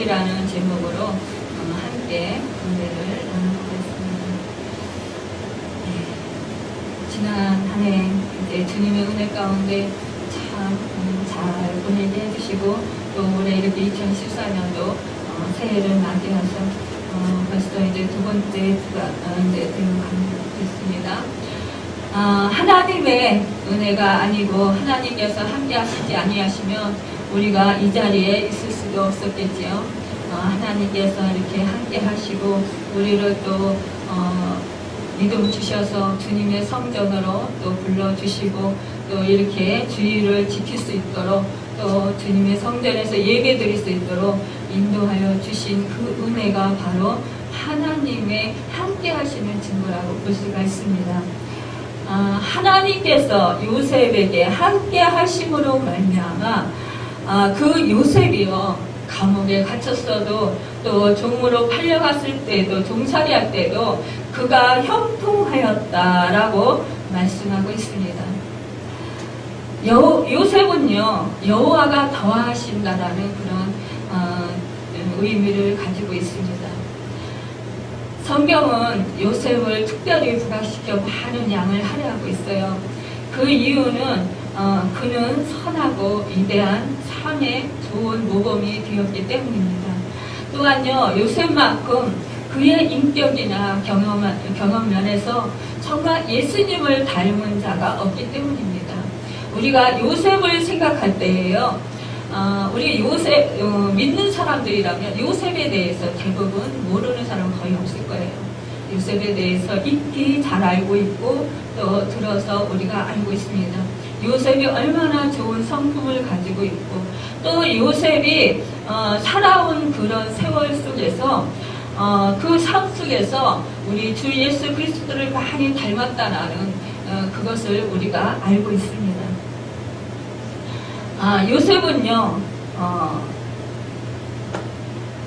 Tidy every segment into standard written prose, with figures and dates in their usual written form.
인격이라는 제목으로 함께 은혜를 나눠보겠습니다. 지난 한 해 이제 주님의 은혜 가운데 참 잘 보내게 해주시고 또 올해 이렇게 2014년도 새해를 맞이해서 벌써 이제 두 번째가 이제 되어가겠습니다. 하나님의 은혜가 아니고 하나님께서 함께 하시지 아니하시면 우리가 이 자리에 있을 수도 없었겠지요. 하나님께서 이렇게 함께 하시고 우리를 또 믿음 주셔서 주님의 성전으로 또 불러주시고 또 이렇게 주의를 지킬 수 있도록 또 주님의 성전에서 예배 드릴 수 있도록 인도하여 주신 그 은혜가 바로 하나님의 함께 하시는 증거라고 볼 수가 있습니다. 하나님께서 요셉에게 함께 하심으로 말미암아 그 요셉이요 감옥에 갇혔어도 또 종으로 팔려갔을 때도 종살이할 때도 그가 형통하였다라고 말씀하고 있습니다. 요셉은요 여호와가 더하신다라는 그런 의미를 가지고 있습니다. 성경은 요셉을 특별히 부각시켜 많은 양을 할애하고 있어요. 그 이유는 그는 선하고 위대한 삶의 좋은 모범이 되었기 때문입니다. 또한요 요셉만큼 그의 인격이나 경험 면에서 정말 예수님을 닮은 자가 없기 때문입니다. 우리가 요셉을 생각할 때에요 우리 요셉 믿는 사람들이라면 요셉에 대해서 대부분 모르는 사람은 거의 없을 거예요. 요셉에 대해서 익히 잘 알고 있고 또 들어서 우리가 알고 있습니다. 요셉이 얼마나 좋은 성품을 가지고 있고 또 요셉이 살아온 그런 세월 속에서 그 삶 속에서 우리 주 예수 그리스도를 많이 닮았다는 그것을 우리가 알고 있습니다. 요셉은요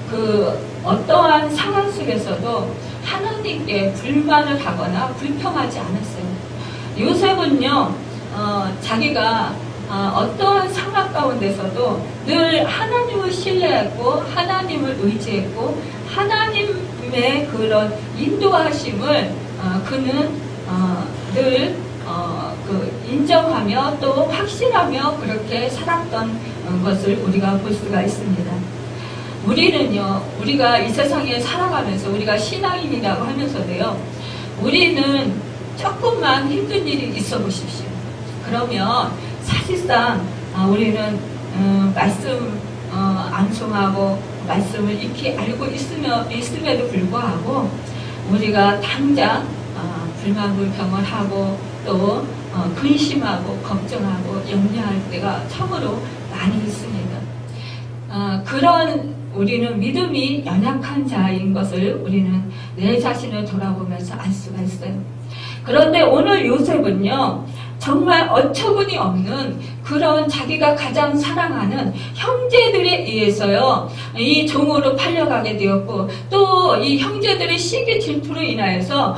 그 어떠한 상황 속에서도 하나님께 불만을 하거나 불평하지 않았어요. 요셉은요 자기가 어떠한 상황 가운데서도 늘 하나님을 신뢰했고 하나님을 의지했고 하나님의 그런 인도하심을 그는 늘 인정하며 또 확신하며 그렇게 살았던 것을 우리가 볼 수가 있습니다. 우리는요 우리가 이 세상에 살아가면서 우리가 신앙인이라고 하면서도요 우리는 조금만 힘든 일이 있어 보십시오. 그러면 사실상 우리는 말씀 암송하고 말씀을 익히 알고 있음에도 불구하고 우리가 당장 불만불평을 하고 또 근심하고 걱정하고 염려할 때가 참으로 많이 있습니다. 그런 우리는 믿음이 연약한 자인 것을 우리는 내 자신을 돌아보면서 알 수가 있어요. 그런데 오늘 요셉은요 정말 어처구니 없는 그런 자기가 가장 사랑하는 형제들에 의해서요 이 종으로 팔려가게 되었고 또 이 형제들의 시기 질투로 인하여서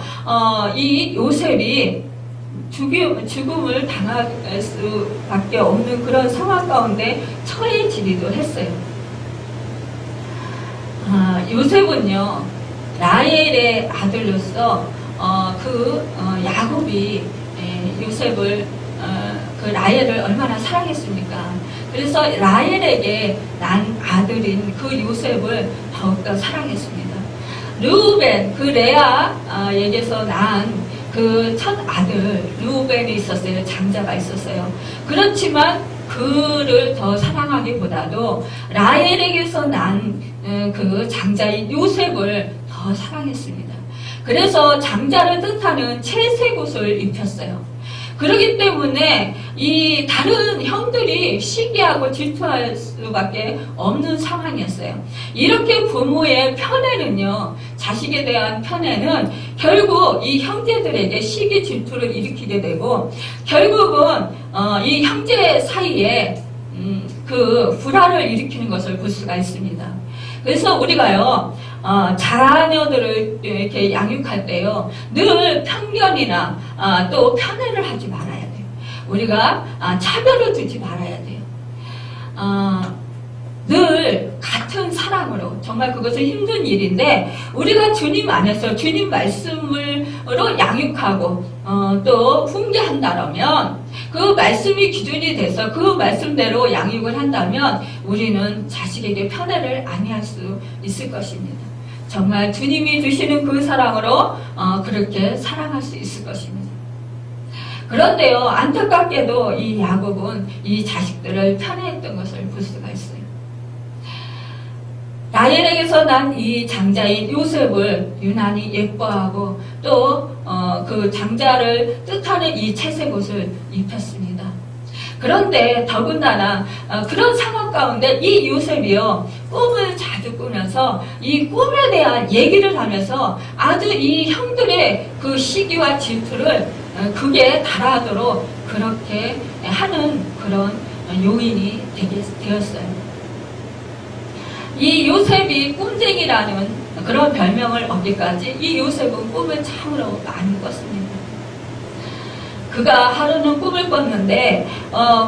이 요셉이 죽음을 당할 수밖에 없는 그런 상황 가운데 처해지기도 했어요. 요셉은요 라헬의 아들로서 야곱이 요셉을 그 라헬을 얼마나 사랑했습니까? 그래서 라헬에게 난 아들인 그 요셉을 더욱더 사랑했습니다. 르우벤 그 레아에게서 난 그 첫 아들 르우벤이 있었어요. 장자가 있었어요. 그렇지만 그를 더 사랑하기보다도 라헬에게서 난 그 장자인 요셉을 더 사랑했습니다. 그래서 장자를 뜻하는 채색 옷을 입혔어요. 그렇기 때문에 이 다른 형들이 시기하고 질투할 수밖에 없는 상황이었어요. 이렇게 부모의 편애는요, 자식에 대한 편애는 결국 이 형제들에게 시기 질투를 일으키게 되고 결국은 이 형제 사이에 그 불화를 일으키는 것을 볼 수가 있습니다. 그래서 우리가요 자녀들을 이렇게 양육할 때요 늘 편견이나 또 편애를 하지 말아야 돼요. 우리가 차별을 두지 말아야 돼요. 늘 같은 사랑으로 정말 그것은 힘든 일인데 우리가 주님 안에서 주님 말씀으로 양육하고 또 훈계한다면 그 말씀이 기준이 돼서 그 말씀대로 양육을 한다면 우리는 자식에게 편애를 아니할 수 있을 것입니다. 정말 주님이 주시는 그 사랑으로 그렇게 사랑할 수 있을 것입니다. 그런데요, 안타깝게도 이 야곱은 이 자식들을 편애했던 것을 볼 수가 있어요. 라헬에게서 난 이 장자인 요셉을 유난히 예뻐하고 또 그 장자를 뜻하는 이 채색 옷을 입혔습니다. 그런데 더군다나 그런 상황 가운데 이 요셉이요 꿈을 자주 꾸면서 이 꿈에 대한 얘기를 하면서 아주 이 형들의 그 시기와 질투를 극에 달하도록 그렇게 하는 그런 요인이 되었어요. 이 요셉이 꿈쟁이라는 그런 별명을 얻기까지 이 요셉은 꿈을 참으로 많이 꿨습니다. 그가 하루는 꿈을 꿨는데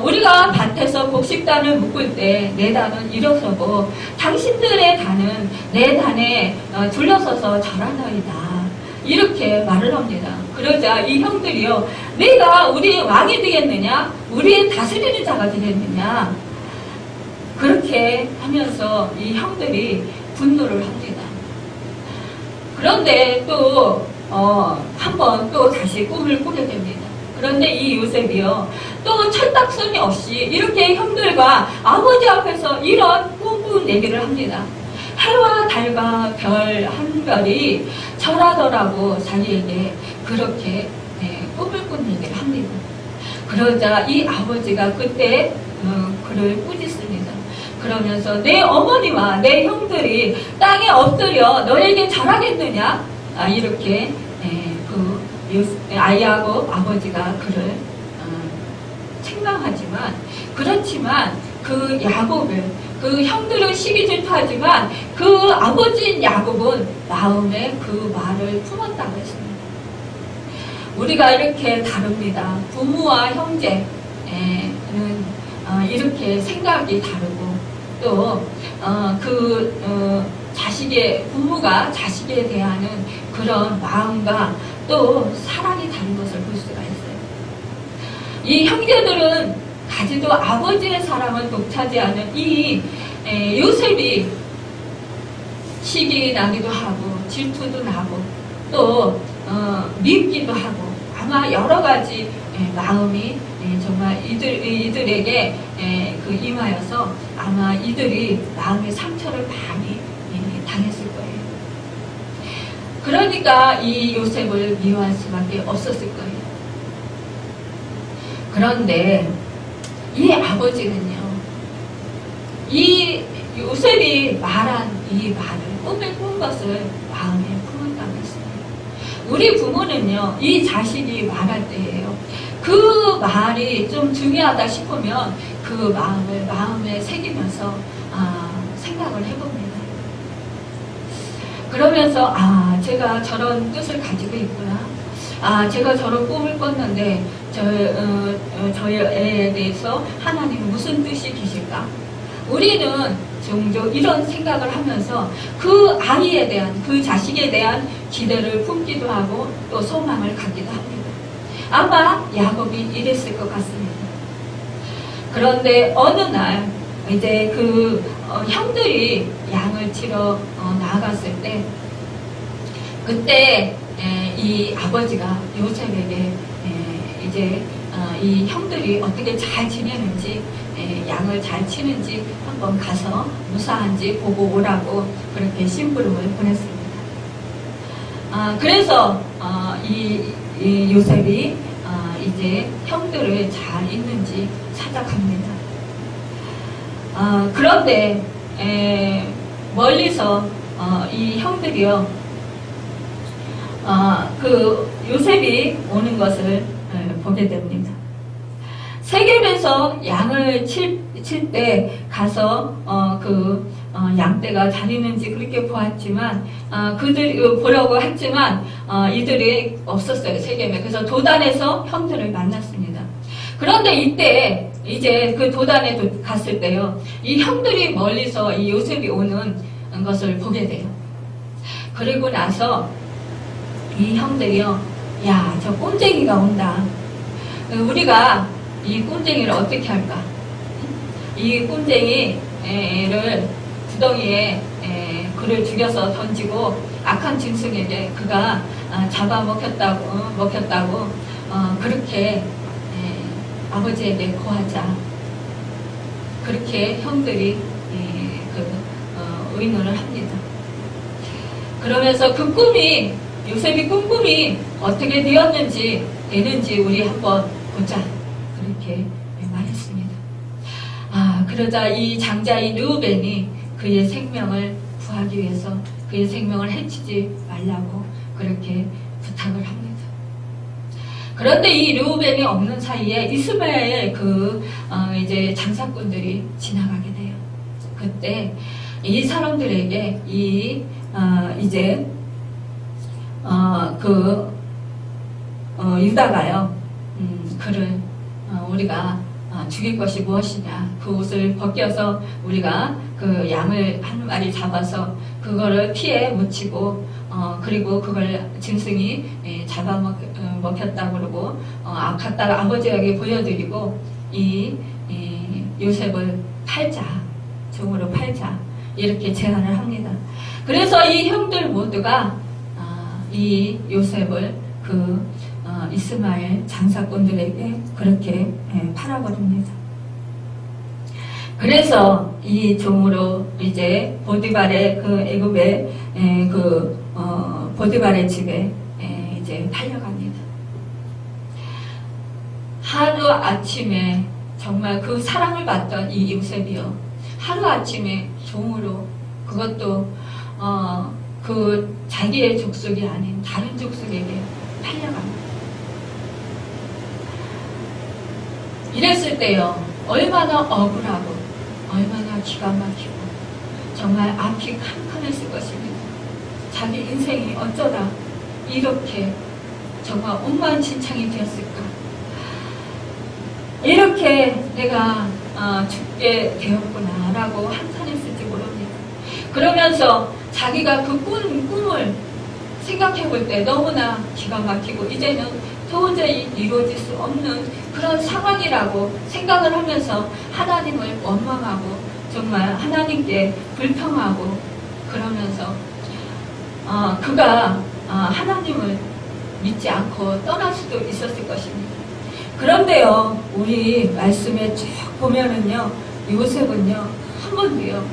우리가 밭에서 곡식단을 묶을 때 내 단은 일어서고 당신들의 단은 내 단에 둘러서서 절하나이다. 이렇게 말을 합니다. 그러자 이 형들이요, 내가 우리의 왕이 되겠느냐? 우리의 다스리는 자가 되겠느냐? 그렇게 하면서 이 형들이 분노를 합니다. 그런데 또 한 번 또 다시 꿈을 꾸게 됩니다. 그런데 이 요셉이요 또 철딱서니 없이 이렇게 형들과 아버지 앞에서 이런 꿈꾼 얘기를 합니다. 해와 달과 별 한 별이 절하더라고 자기에게 그렇게 꿈을 꾼 얘기를 합니다. 그러자 이 아버지가 그때 그를 꾸짖습니다. 그러면서 내 어머니와 내 형들이 땅에 엎드려 너에게 절하겠느냐? 이렇게 야곱 아버지가 그를 책망하지만 그렇지만 그 야곱을 그 형들은 시기 질투하지만 그 아버지인 야곱은 마음에 그 말을 품었다고 했습니다. 우리가 이렇게 다릅니다. 부모와 형제는 이렇게 생각이 다르고 또 자식의 부모가 자식에 대한 그런 마음과 또 사랑이 다른 것을 볼 수가 있어요. 이 형제들은 가지도 아버지의 사랑을 독차지하는 이 요셉이 시기 나기도 하고 질투도 나고 또 밉기도 하고 아마 여러 가지 마음이 정말 이들에게 임하여서 아마 이들이 마음의 상처를 많이 당했을 거예요. 그러니까 이 요셉을 미워할 수밖에 없었을 거예요. 그런데 이 아버지는요, 이 요셉이 말한 이 말을 꿈을 꾼 것을 마음에 품었다고 했습니다. 우리 부모는요, 이 자식이 말할 때예요. 그 말이 좀 중요하다 싶으면 그 마음을 마음에 새기면서 생각을 해봅니다. 그러면서 제가 저런 뜻을 가지고 있구나. 제가 저런 꿈을 꿨는데 저희 애에 대해서 하나님은 무슨 뜻이 계실까? 우리는 종종 이런 생각을 하면서 그 아이에 대한 그 자식에 대한 기대를 품기도 하고 또 소망을 갖기도 합니다. 아마 야곱이 이랬을 것 같습니다. 그런데 어느 날 이제 형들이 양을 치러 나아갔을 때 그때 이 아버지가 요셉에게 이제 이 형들이 어떻게 잘 지내는지 양을 잘 치는지 한번 가서 무사한지 보고 오라고 그렇게 심부름을 보냈습니다. 그래서 이 요셉이 이제 형들을 잘 있는지 찾아갑니다. 그런데 멀리서 이 형들이요 그 요셉이 오는 것을 보게 됩니다. 세겜에서 양을 칠 때 가서 양떼가 다니는지 그렇게 보았지만 그들이 보려고 했지만 이들이 없었어요, 세겜에. 그래서 도단에서 형들을 만났습니다. 그런데 이때 이제 그 도단에 갔을 때요, 이 형들이 멀리서 이 요셉이 오는 것을 보게 돼요. 그리고 나서 이 형들이요, 야, 저 꼼쟁이가 온다. 우리가 이 꼼쟁이를 어떻게 할까? 이 꼼쟁이를 구덩이에 그를 죽여서 던지고 악한 짐승에게 그가 먹혔다고 그렇게 아버지에게 고하자. 그렇게 형들이 의논을 합니다. 그러면서 그 꿈이, 요셉이 꿈이 어떻게 되는지 우리 한번 보자. 그렇게 말했습니다. 그러자 이 장자인 르우벤이 그의 생명을 구하기 위해서 그의 생명을 해치지 말라고 그렇게 부탁을 합니다. 그런데 이 르우벤이 없는 사이에 이스마엘 이제 장사꾼들이 지나가게 돼요. 그때 이 사람들에게 유다가요, 그를 우리가 죽일 것이 무엇이냐, 그 옷을 벗겨서 우리가 그 양을 한 마리 잡아서 그거를 피에 묻히고 그리고 그걸 짐승이 잡아먹혔다 그러고 갖다가 아버지에게 보여드리고 이 요셉을 종으로 팔자, 이렇게 제안을 합니다. 그래서 이 형들 모두가 이 요셉을 이스마엘 장사꾼들에게 그렇게 팔아버립니다. 그래서 이 종으로 이제 보디발의 애굽의 보디발의 집에 이제 팔려갑니다. 하루 아침에 정말 그 사랑을 받던 이 요셉이요, 하루 아침에 종으로, 그것도 자기의 족속이 아닌 다른 족속에게 팔려갑니다. 이랬을 때요, 얼마나 억울하고 얼마나 기가 막히고 정말 앞이 캄캄했을 것입니다. 자기 인생이 어쩌다 이렇게 정말 엉망진창이 되었을까, 이렇게 내가 죽게 되었구나 라고 한탄했을지 모릅니다. 그러면서 자기가 그 꿈을 생각해 볼 때 너무나 기가 막히고 이제는 도저히 이루어질 수 없는 그런 상황이라고 생각을 하면서 하나님을 원망하고 정말 하나님께 불평하고 그러면서 그가 하나님을 믿지 않고 떠날 수도 있었을 것입니다. 그런데요, 우리 말씀에 쭉 보면은요, 요셉은요, 한 번도요,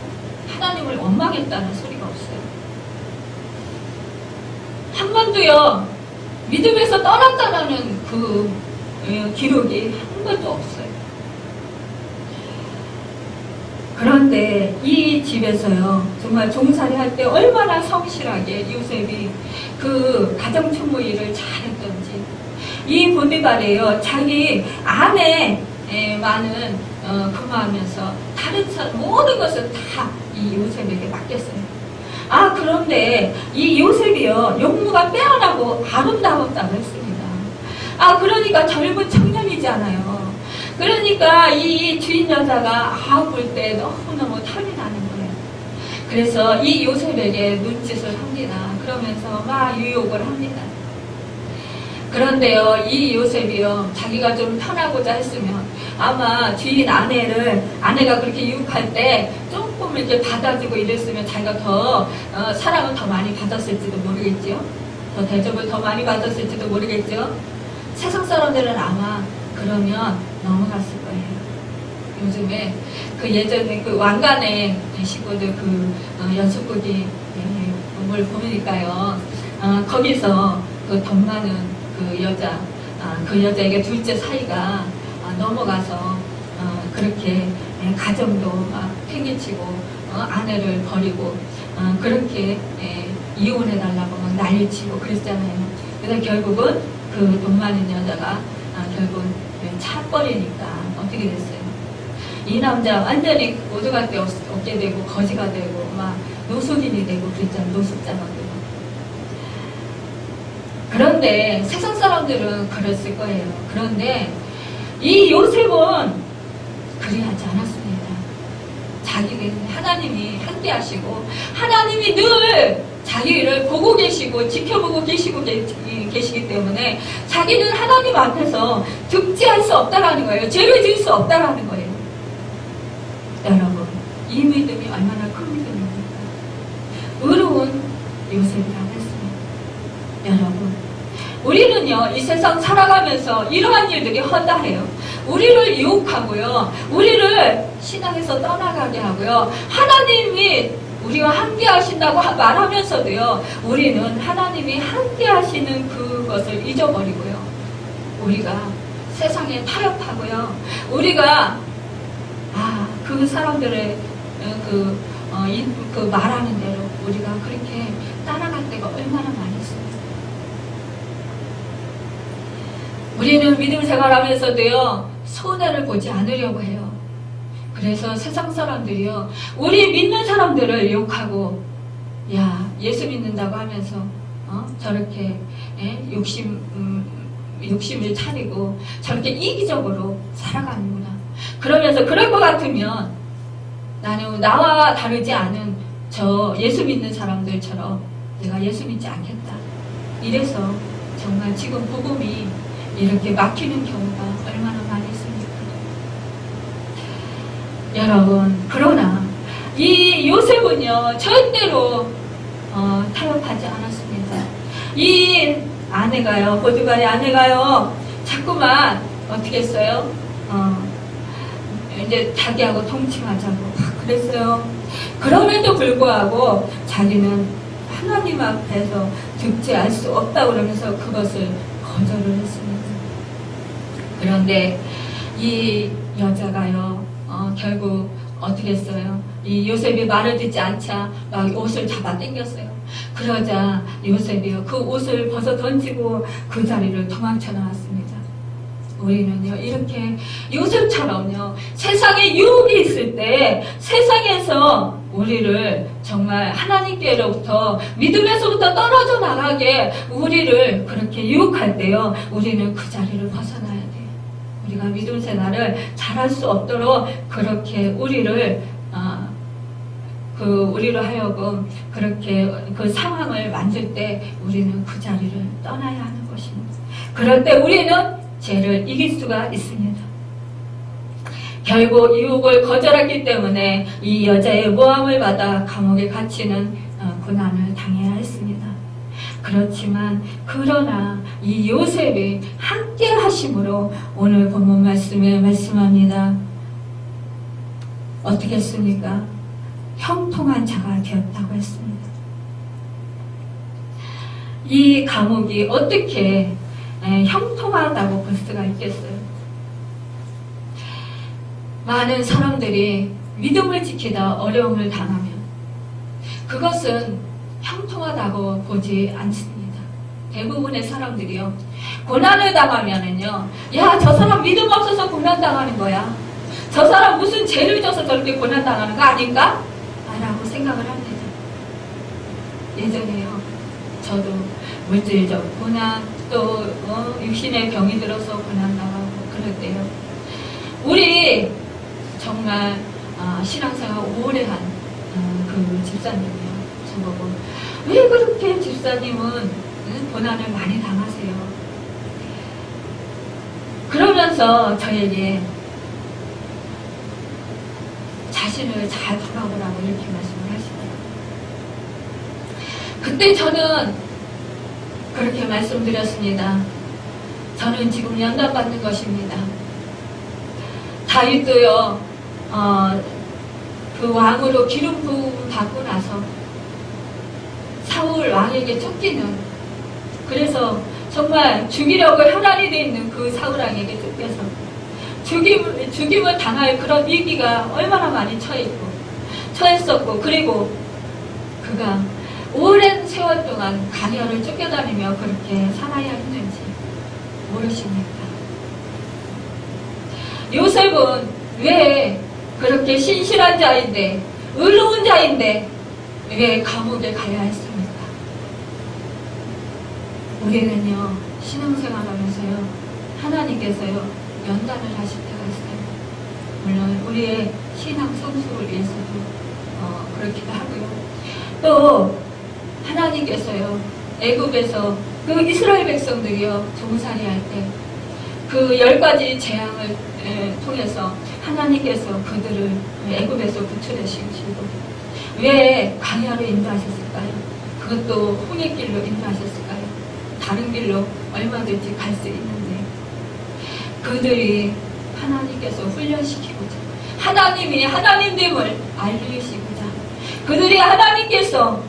하나님을 원망했다는 소리가 없어요. 한 번도요, 믿음에서 떠났다는 그 기록이 한 번도 없어요. 그런데 이 집에서요, 정말 종살이 할 때 얼마나 성실하게 요셉이 그 가정총무 일을 잘했던지, 이 보디발이요, 자기 아내만은 근무하면서 다른 사람 모든 것을 다 이 요셉에게 맡겼어요. 그런데 이 요셉이요, 용모가 빼어나고 아름다웠다고 했습니다. 그러니까 젊은 청년이잖아요. 그러니까 이 주인 여자가 볼 때 너무너무 탐이 나는 거예요. 그래서 이 요셉에게 눈짓을 합니다. 그러면서 막 유혹을 합니다. 그런데요, 이 요셉이요, 자기가 좀 편하고자 했으면 아마 주인 아내가 그렇게 유혹할 때 조금 이렇게 받아주고 이랬으면 자기가 더 사랑을 더 많이 받았을지도 모르겠죠. 더 대접을 더 많이 받았을지도 모르겠죠. 세상 사람들은 아마 그러면 넘어갔을 거예요. 요즘에 예전에 왕관의 식구들 연속극이 뭘 보니까요, 거기서 돈 많은 그 여자에게 둘째 사이가 넘어가서 그렇게 가정도 막 팽개치고 아내를 버리고 그렇게 이혼해달라고 막 난리치고 그랬잖아요. 그래서 결국은 그 돈 많은 여자가 결국 차버리니까 어떻게 됐어요? 이 남자 완전히 오두갈 데 없게 되고 거지가 되고 막 노숙인이 되고 그랬잖아요. 노숙자가 되고. 그런데 세상 사람들은 그랬을 거예요. 그런데 이 요셉은 그리하지 않았습니다. 하나님이 함께 하시고 하나님이 늘 자기를 보고 계시고 지켜보고 계시기 때문에 자기는 하나님 앞에서 득지할 수 없다라는 거예요. 죄를 지을 수 없다라는 거예요. 여러분, 이 믿음이 얼마나 큰 믿음입니까? 의로운 요셉이라고 했습니다. 여러분, 우리는요, 이 세상 살아가면서 이러한 일들이 허다해요. 우리를 유혹하고요, 우리를 신앙에서 떠나가게 하고요, 하나님이 우리와 함께 하신다고 말하면서도요, 우리는 하나님이 함께 하시는 그것을 잊어버리고요, 우리가 세상에 타협하고요, 우리가 그 사람들의 그 말하는 대로 우리가 그렇게 따라갈 때가 얼마나 많이 있습니다. 우리는 믿음 생활하면서도요, 손해를 보지 않으려고 해요. 그래서 세상 사람들이요, 우리 믿는 사람들을 욕하고, 야, 예수 믿는다고 하면서 저렇게 욕심을 차리고 저렇게 이기적으로 살아가는구나. 그러면서 그럴 것 같으면 나는 나와 다르지 않은 저 예수 믿는 사람들처럼 내가 예수 믿지 않겠다. 이래서 정말 지금 복음이 이렇게 막히는 경우가 얼마나 많이 있습니까? 여러분, 그러나 이 요셉은요, 절대로 타협하지 않았습니다. 이 아내가요, 보디발의 아내가요, 자꾸만 어떻게 했어요? 이제 자기하고 통칭하자고 그랬어요. 그럼에도 불구하고 자기는 하나님 앞에서 득지할 수 없다고 그러면서 그것을 거절을 했습니다. 그런데 이 여자가요, 결국 어떻게 했어요? 이 요셉이 말을 듣지 않자 막 옷을 잡아 당겼어요. 그러자 요셉이요, 그 옷을 벗어 던지고 그 자리를 도망쳐 나왔습니다. 우리는요, 이렇게 요셉처럼요, 세상에 유혹이 있을 때 세상에서 우리를 정말 하나님께로부터 믿음에서부터 떨어져 나가게 우리를 그렇게 유혹할 때요, 우리는 그 자리를 벗어나야 돼요. 우리가 믿음 생활을 잘할 수 없도록 그렇게 우리를 우리로 하여금 그렇게 그 상황을 만들 때 우리는 그 자리를 떠나야 하는 것입니다. 그럴 때 우리는 죄를 이길 수가 있습니다. 결국 유혹을 거절했기 때문에 이 여자의 모함을 받아 감옥에 갇히는 고난을 당해야 했습니다. 그렇지만 그러나 이 요셉이 함께 하심으로 오늘 본문 말씀에 말씀합니다. 어떻게 했습니까? 형통한 자가 되었다고 했습니다. 이 감옥이 어떻게 형통하다고 볼 수가 있겠어요? 많은 사람들이 믿음을 지키다 어려움을 당하면 그것은 형통하다고 보지 않습니다. 대부분의 사람들이요, 고난을 당하면은요, 야, 저 사람 믿음 없어서 고난 당하는 거야. 저 사람 무슨 죄를 져서 저렇게 고난 당하는 거 아닌가? 라고 생각을 합니다. 예전에요, 저도 물질적 고난, 또 육신의 병이 들어서 고난당하고 그럴 때요, 우리 정말 신앙생활 오래 한 그 집사님이요, 저보고 왜 그렇게 집사님은 고난을 많이 당하세요? 그러면서 저에게 자신을 잘 돌아보라고 이렇게 말씀을 하시더라고요. 그때 저는 그렇게 말씀드렸습니다. 저는 지금 연단받는 것입니다. 다윗도요, 그 왕으로 기름 부음 받고 나서 사울 왕에게 쫓기는, 그래서 정말 죽이려고 혈안이 되어 있는 그 사울 왕에게 쫓겨서 죽임을 당할 그런 위기가 얼마나 많이 처했었고, 그리고 그가 오랜 세월 동안 가녀를 쫓겨다니며 그렇게 살아야 했는지 모르십니까? 요셉은 왜 그렇게 신실한 자인데, 의로운 자인데 왜 감옥에 가야 했습니까? 우리는요, 신앙생활 하면서요, 하나님께서요, 연단을 하실 때가 있어요. 물론 우리의 신앙 성숙을 위해서도 그렇기도 하고요. 또 하나님께서요, 애굽에서 그 이스라엘 백성들이요 종살이할 때 그 10가지 재앙을 통해서 하나님께서 그들을 애굽에서 구출하시고 왜 광야로 인도하셨을까요? 그것도 홍해길로 인도하셨을까요? 다른 길로 얼마든지 갈 수 있는데 그들이 하나님께서 훈련시키고자, 하나님이 하나님됨을 알리시고자, 그들이 하나님께서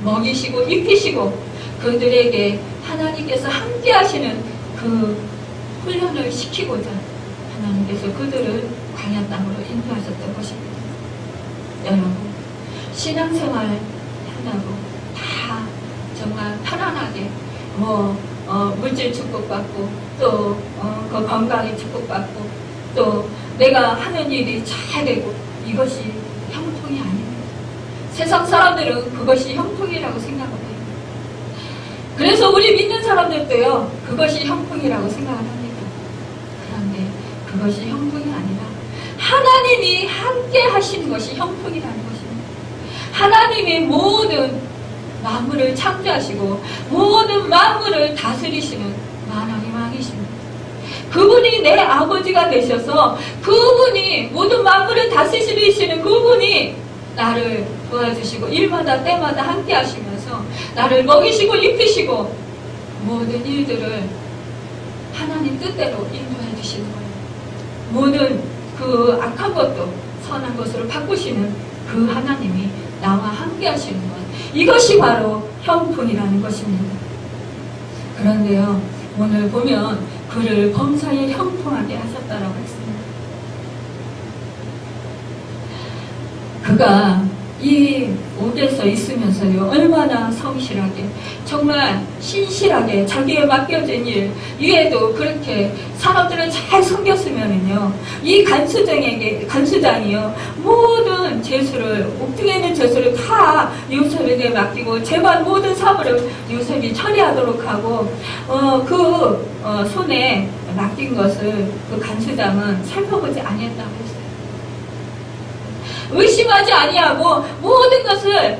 먹이시고 입히시고 그들에게 하나님께서 함께 하시는 그 훈련을 시키고자 하나님께서 그들을 광야 땅으로 인도하셨던 것입니다. 여러분, 신앙생활 한다고 다 정말 편안하게 물질 축복받고 또 그 건강에 축복받고 또 내가 하는 일이 잘 되고 이것이 형통이 아닙니다. 세상 사람들은 그것이 형통이라고 생각을 해요. 그래서 우리 믿는 사람들도요 그것이 형통이라고 생각을 합니다. 그런데 그것이 형통이 아니라 하나님이 함께 하시는 것이 형통이라는 것입니다. 하나님이 모든 만물을 창조하시고 모든 만물을 다스리시는 만왕의 왕이십니다. 그분이 내 아버지가 되셔서 그분이 모든 만물을 다스리시는 그분이 나를 도와주시고 일마다 때마다 함께 하시면서 나를 먹이시고 입히시고 모든 일들을 하나님 뜻대로 인도해 주시는 거예요. 모든 그 악한 것도 선한 것으로 바꾸시는 그 하나님이 나와 함께 하시는 것, 이것이 바로 형통이라는 것입니다. 그런데요, 오늘 보면 그를 범사에 형통하게 하셨다라고 했습니다. 그가 이 옥에서 있으면서요 얼마나 성실하게 정말 신실하게 자기에 맡겨진 일 위에도 그렇게 사람들을 잘 섬겼으면은요 이 간수장이요 모든 죄수를 옥중에 있는 죄수를 다 요셉에게 맡기고 제발 모든 사물을 요셉이 처리하도록 하고 손에 맡긴 것을 그 간수장은 살펴보지 아니했다고 했어요. 의심하지 아니하고 모든 것을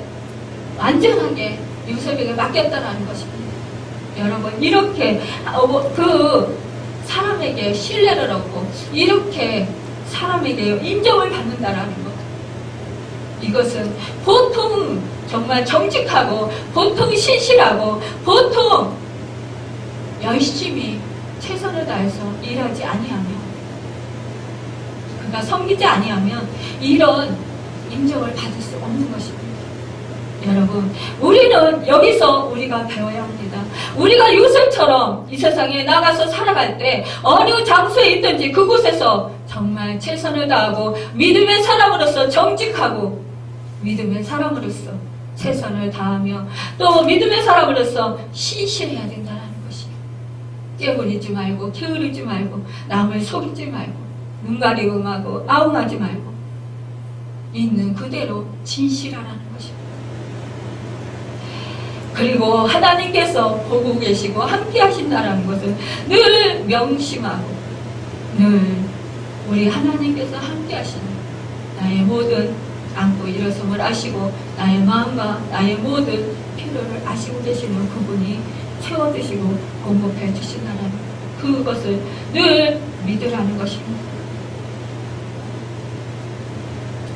완전하게 요셉에게 맡겼다라는 것입니다. 여러분, 이렇게 그 사람에게 신뢰를 얻고 이렇게 사람에게 인정을 받는다라는 것, 이것은 보통 정말 정직하고 보통 신실하고 보통 열심히 최선을 다해서 일하지 아니하며 그가 섬기지 아니하면 이런 인정을 받을 수 없는 것입니다. 여러분, 우리는 여기서 우리가 배워야 합니다. 우리가 요셉처럼 이 세상에 나가서 살아갈 때 어느 장소에 있든지 그곳에서 정말 최선을 다하고 믿음의 사람으로서 정직하고 믿음의 사람으로서 최선을 다하며 또 믿음의 사람으로서 신실해야 된다는 것이에요. 깨부리지 말고 게으르지 말고 남을 속이지 말고 눈 가리고 하고 아웅하지 말고 있는 그대로 진실하라는 것입니다. 그리고 하나님께서 보고 계시고 함께 하신다는 것은 늘 명심하고 늘 우리 하나님께서 함께 하시는 나의 모든 안고 일어섬을 아시고 나의 마음과 나의 모든 필요를 아시고 계시는 그분이 채워주시고 공급해 주신다는 그것을 늘 믿으라는 것입니다.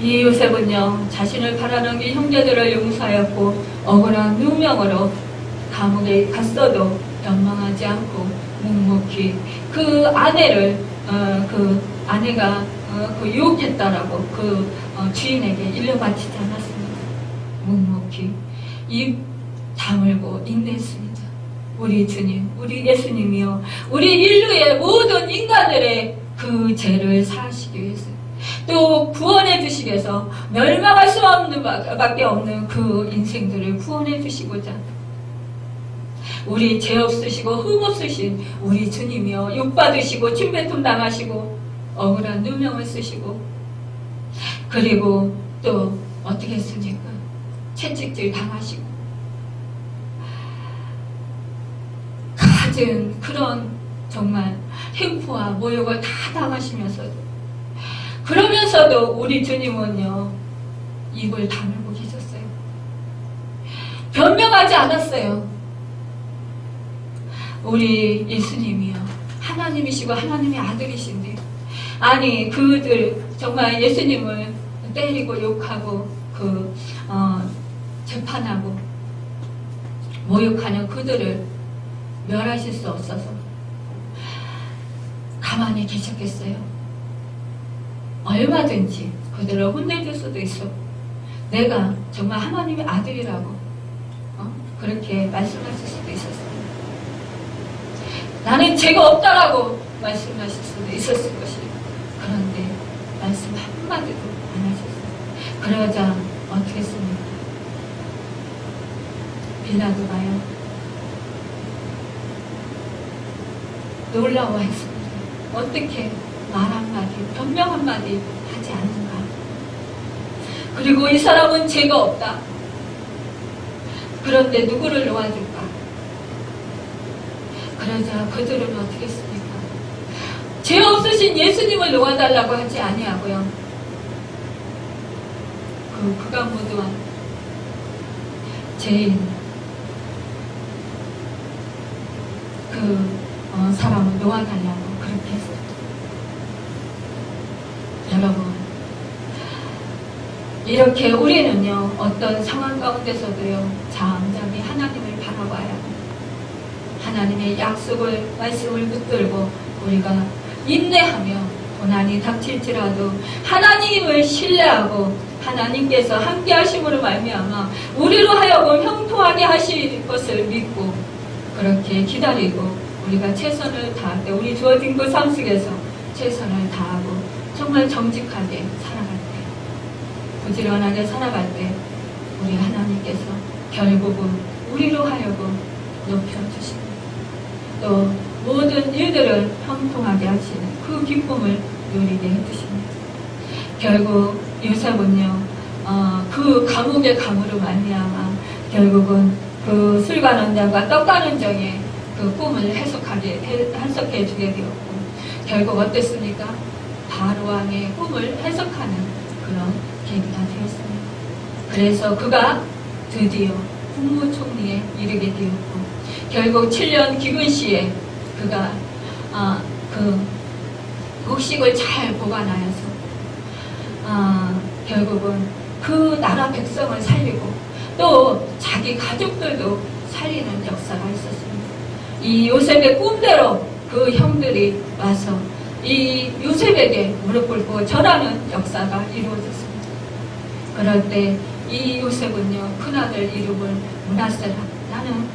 이 요셉은요 자신을 팔아넘긴 형제들을 용서하였고 억울한 누명으로 감옥에 갔어도 연망하지 않고 묵묵히 그 아내를 아내가 유혹했다라고 주인에게 일러바치지 않았습니다. 묵묵히 입 다물고 인내했습니다. 우리 주님, 우리 예수님이요 우리 인류의 모든 인간들의 그 죄를 사하시기 위해서 또 구원해 주시기 위해서 멸망할 수 없는 밖에 없는 그 인생들을 구원해 주시고자 우리 죄 없으시고 흠 없으신 우리 주님이여 욕받으시고 침뱉음 당하시고 억울한 누명을 쓰시고 그리고 또 어떻게 했습니까? 채찍질 당하시고 갖은 그런 정말 횡포와 모욕을 다 당하시면서도 그러면서도 우리 주님은요, 입을 다물고 계셨어요. 변명하지 않았어요. 우리 예수님이요, 하나님이시고 하나님의 아들이신데, 아니 그들 정말 예수님을 때리고 욕하고 재판하고 모욕하는 그들을 멸하실 수 없어서 가만히 계셨겠어요? 얼마든지 그들을 혼내줄 수도 있어. 내가 정말 하나님의 아들이라고 그렇게 말씀하실 수도 있었어요. 나는 죄가 없다라고 말씀하실 수도 있었을 것이에요. 그런데 말씀 한마디도 안 하셨어요. 그러자 어떻게 했습니까? 빌라도가요, 놀라워했습니다. 어떻게 말 한마디, 변명 한마디 하지 않는가? 그리고 이 사람은 죄가 없다. 그런데 누구를 놓아줄까? 그러자 그들은 어떻게 했습니까? 죄 없으신 예수님을 놓아달라고 하지 아니하고요, 그가 모두한 죄인 사람을 놓아달라고 그렇게 했어요. 여러분, 이렇게 우리는요, 어떤 상황 가운데서도요, 잠잠히 하나님을 바라봐야 합니다. 하나님의 약속을, 말씀을 붙들고 우리가 인내하며 고난이 닥칠지라도 하나님을 신뢰하고 하나님께서 함께 하심으로 말미암아 우리로 하여금 형통하게 하실 것을 믿고 그렇게 기다리고 우리가 최선을 다할 때, 우리 주어진 그 삶 속에서 최선을 다하고 정말 정직하게 살아갈 때, 부지런하게 살아갈 때 우리 하나님께서 결국은 우리로 하여금 높여주십니다. 또 모든 일들을 형통하게 하시는 그 기쁨을 누리게 해주십니다. 결국 요셉은요, 그 감옥의 감으로 말미암아 결국은 그 술관원장과 떡관원장의 그 꿈을 해석해 주게 되었고, 결국 어땠습니까? 바로왕의 꿈을 해석하는 그런 계기가 되었습니다. 그래서 그가 드디어 국무총리에 이르게 되었고, 결국 7년 기근 시에 그가 그 곡식을 잘 보관하여서 결국은 그 나라 백성을 살리고 또 자기 가족들도 살리는 역사가 있었습니다. 이 요셉의 꿈대로 그 형들이 와서 이 요셉에게 무릎 꿇고 절하는 역사가 이루어졌습니다. 그럴 때 이 요셉은요, 큰아들 이름을 므낫세라, 나는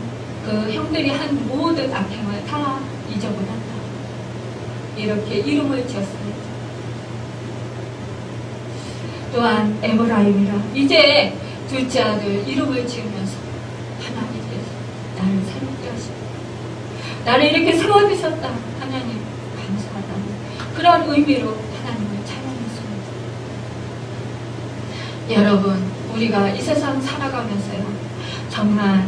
그 형들이 한 모든 악행을 다 잊어버렸다, 이렇게 이름을 지었습니다. 또한 에브라임이라, 이제 둘째 아들 이름을 지으면서 하나님께서 나를 새롭게 하십니다. 나를 이렇게 세워주셨다, 하나님 감사하다, 그런 의미로 하나님을 찬양했습니다. 여러분, 우리가 이 세상 살아가면서요, 정말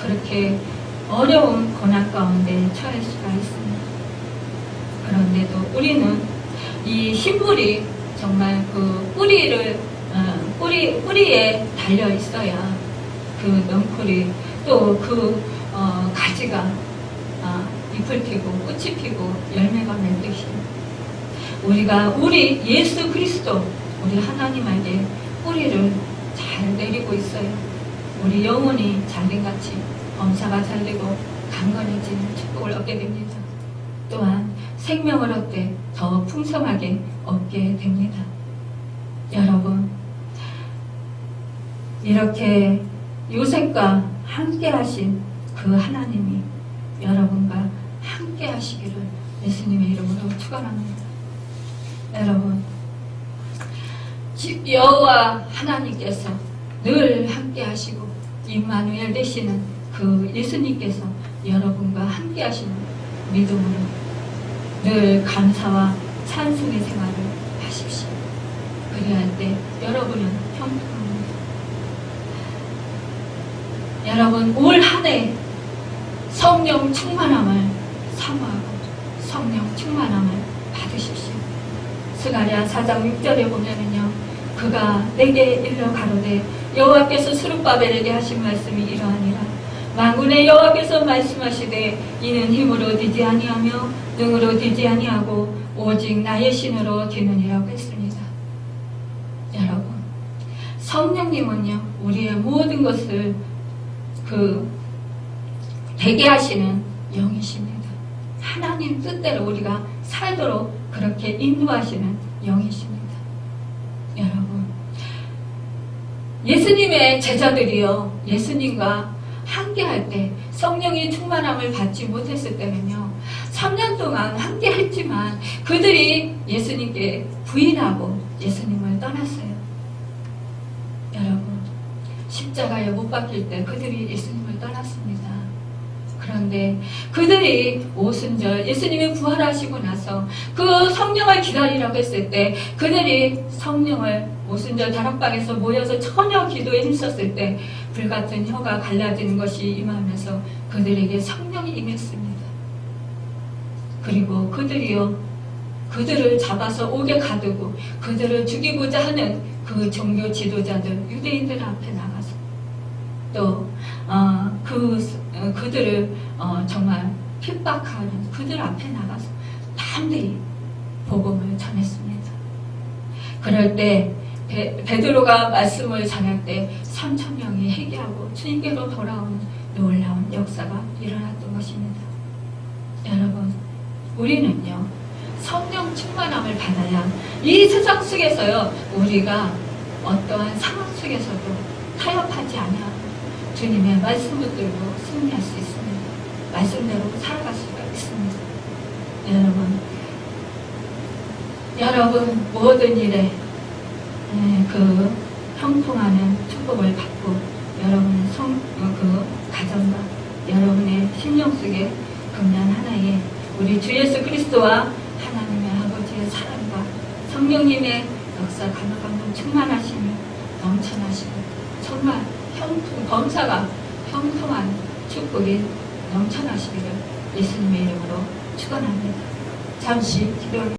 그렇게 어려운 고난 가운데 처할 수가 있습니다. 그런데도 우리는 이 신물이 정말 그 뿌리에 달려 있어야 그 넝쿨이 또 가지가 잎을 피고 꽃이 피고 열매가 맺듯이 우리 예수 그리스도, 우리 하나님에게 뿌리를 잘 내리고 있어요. 우리 영혼이 잘된같이 범사가 잘되고 강건해지는 축복을 얻게 됩니다. 또한 생명을 얻되 더 풍성하게 얻게 됩니다. 여러분, 이렇게 요셉과 함께 하신 그 하나님이 여러분과 함께 하시기를 예수님의 이름으로 축원합니다. 여러분, 여호와 하나님께서 늘 함께 하시고 임마누엘 되시는 그 예수님께서 여러분과 함께 하시는 믿음으로 늘 감사와 찬송의 생활을 하십시오. 그래야 할 때 여러분은 형통합니다. 여러분, 올 한 해 성령 충만함을 사모하고 성령 충만함을 받으십시오. 스가랴 4장 6절에 보면은요, 그가 내게 일러 가로되 여호와께서 스룹바벨에게 하신 말씀이 이러하니라. 만군의 여호와께서 말씀하시되 이는 힘으로 되지 아니하며 능으로 되지 아니하고 오직 나의 신으로 되느니라고 했습니다. 여러분, 성령님은요, 우리의 모든 것을 되게 하시는 영이십니다. 하나님 뜻대로 우리가 살도록 그렇게 인도하시는 영이십니다. 여러분, 예수님의 제자들이요, 예수님과 함께할 때 성령의 충만함을 받지 못했을 때는요, 3년 동안 함께 했지만 그들이 예수님께 부인하고 예수님을 떠났어요. 여러분, 십자가에 못 박힐 때 그들이 예수님을 떠났습니다. 그런데 그들이 오순절 예수님이 부활하시고 나서 그 성령을 기다리라고 했을 때 그들이 성령을 오순절 다락방에서 모여서 처녀 기도에 힘썼을 때 불같은 혀가 갈라지는 것이 임하면서 그들에게 성령이 임했습니다. 그리고 그들을 잡아서 옥에 가두고 그들을 죽이고자 하는 그 종교 지도자들, 유대인들 앞에 나가서 또 그들을 정말 핍박하는 그들 앞에 나가서 담대히 복음을 전했습니다. 그럴 때 베드로가 말씀을 전할 때 3,000명이 회개하고 주님께로 돌아오는 놀라운 역사가 일어났던 것입니다. 여러분, 우리는요, 성령 충만함을 받아야 이 세상 속에서요, 우리가 어떠한 상황 속에서도 타협하지 아니하고 주님의 말씀 붙들고 승리할 수 있습니다. 말씀대로 살아갈 수가 있습니다. 여러분 모든 일에 그 형통하는 축복을 받고 여러분의 가정과 여러분의 심령 속에 금년 하나에 우리 주 예수 그리스도와 하나님의 아버지의 사랑과 성령님의 역사 감화감동 충만하심이 넘쳐나시고 정말 범사가 형통한 축복이 넘쳐나시기를 예수님의 이름으로 축원합니다. 잠시 기도를